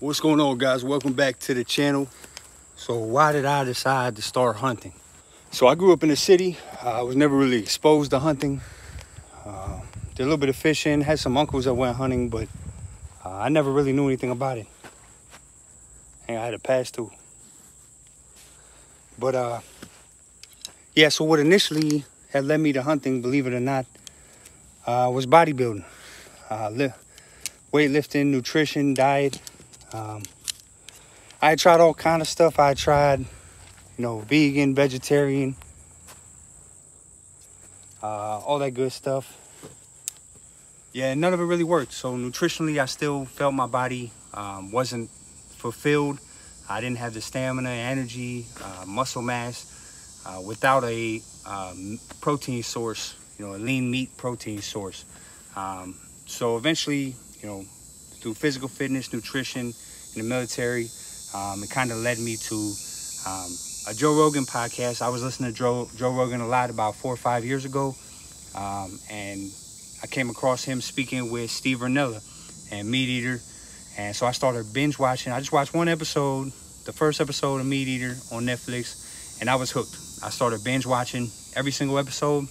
What's going on, guys? Welcome back to the channel. So why did I decide to start hunting? So I grew up in the city. I was never really exposed to hunting. Did a little bit of fishing, had some uncles that went hunting, but I never really knew anything about it. And I had a pass too. But yeah, so what initially had led me to hunting, believe it or not, was bodybuilding. Weightlifting, nutrition, diet. I had tried all kind of stuff. I tried, vegan, vegetarian, all that good stuff. Yeah, none of it really worked. So nutritionally, I still felt my body wasn't fulfilled. I didn't have the stamina, energy, muscle mass without a protein source, a lean meat protein source. So eventually, through physical fitness, nutrition, in the military, it kind of led me to a Joe Rogan podcast. I was listening to Joe Rogan a lot about 4 or 5 years ago, and I came across him speaking with Steve Ranella and Meat Eater, and so I started binge watching. I just watched one episode, the first episode of Meat Eater on Netflix, and I was hooked. I started binge watching every single episode.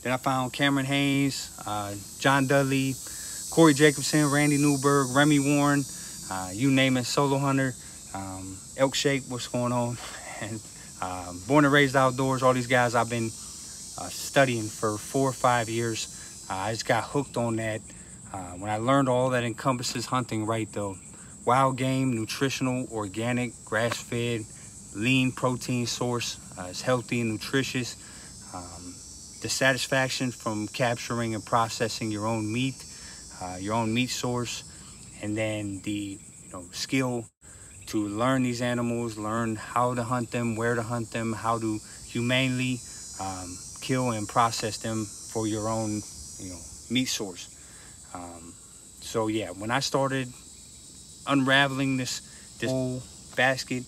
Then I found Cameron Haynes, John Dudley, Corey Jacobson, Randy Newberg, Remy Warren, you name it, Solo Hunter, Elk Shake, what's going on, and Born and Raised Outdoors. All these guys I've been studying for 4 or 5 years. I just got hooked on that when I learned all that encompasses hunting, right? The wild game, nutritional, organic, grass-fed, lean protein source. It's healthy and nutritious. The satisfaction from capturing and processing your own meat source, and then the skill to learn these animals, learn how to hunt them, where to hunt them, how to humanely kill and process them for your own meat source. So yeah, when I started unraveling this whole basket,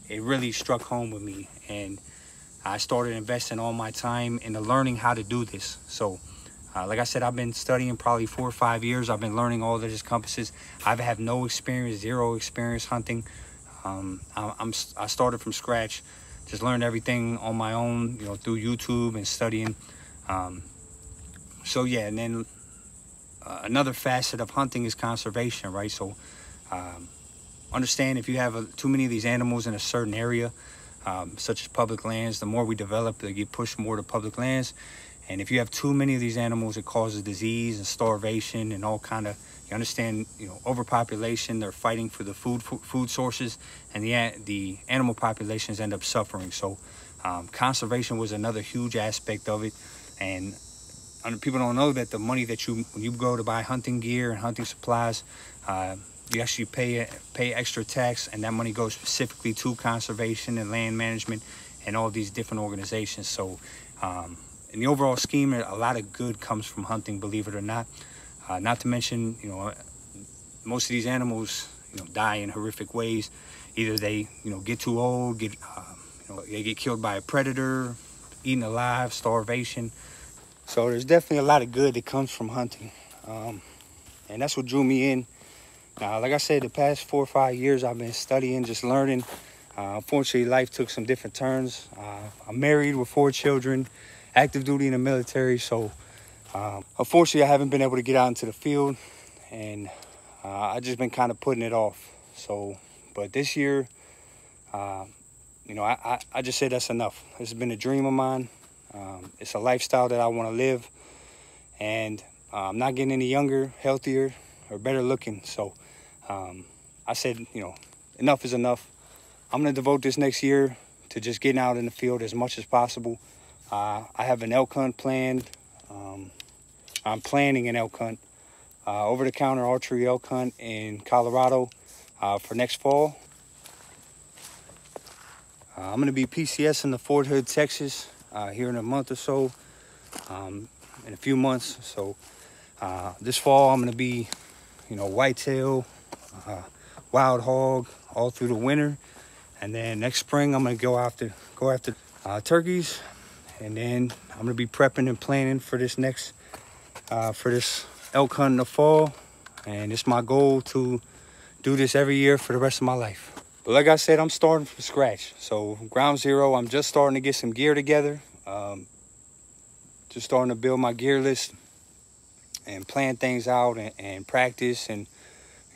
it really struck home with me, and I started investing all my time into learning how to do this. So like I said, I've been studying probably 4 or 5 years. I've been learning all that this encompasses. I've had no experience, zero experience hunting. I started from scratch, just learned everything on my own, through YouTube and studying. So yeah, and then another facet of hunting is conservation, right? So understand if you have too many of these animals in a certain area, such as public lands, the more we develop, they get pushed more to public lands. And if you have too many of these animals, it causes disease and starvation and all kind of, you understand, overpopulation. They're fighting for the food sources, and the animal populations end up suffering. So conservation was another huge aspect of it. And people don't know that the money that when you go to buy hunting gear and hunting supplies, you actually pay extra tax, and that money goes specifically to conservation and land management and all these different organizations. So in the overall scheme, a lot of good comes from hunting, believe it or not. Not to mention, most of these animals, die in horrific ways. Either they, get too old, they get killed by a predator, eaten alive, starvation. So there's definitely a lot of good that comes from hunting, and that's what drew me in. Now, like I said, the past 4 or 5 years, I've been studying, just learning. Unfortunately, life took some different turns. I'm married with 4 children. Active duty in the military, so unfortunately I haven't been able to get out into the field, and I just been kind of putting it off. So but this year, I just said that's enough. It's been a dream of mine. It's a lifestyle that I want to live, and I'm not getting any younger, healthier, or better looking. So I said, enough is enough. I'm going to devote this next year to just getting out in the field as much as possible. I have an elk hunt planned. I'm planning an elk hunt, over-the-counter archery elk hunt in Colorado for next fall. I'm going to be PCS in the Fort Hood, Texas, here in a month or so, in a few months. So this fall I'm going to be, whitetail, wild hog all through the winter, and then next spring I'm going to go after turkeys. And then I'm gonna be prepping and planning for this next, for this elk hunt in the fall. And it's my goal to do this every year for the rest of my life. But like I said, I'm starting from scratch. So ground zero, I'm just starting to get some gear together. Just starting to build my gear list and plan things out and practice and,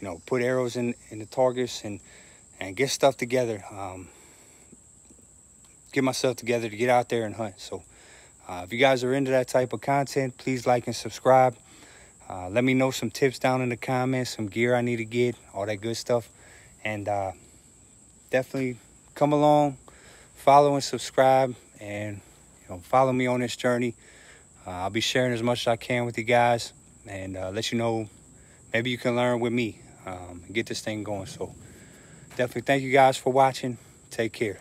you know, put arrows in the targets and get stuff together. Get myself together to get out there and hunt. So if you guys are into that type of content, please like and subscribe. Let me know some tips down in the comments, some gear I need to get, all that good stuff. And definitely come along, follow and subscribe, and follow me on this journey. I'll be sharing as much as I can with you guys and let you know, maybe you can learn with me and get this thing going. So definitely thank you guys for watching. Take care.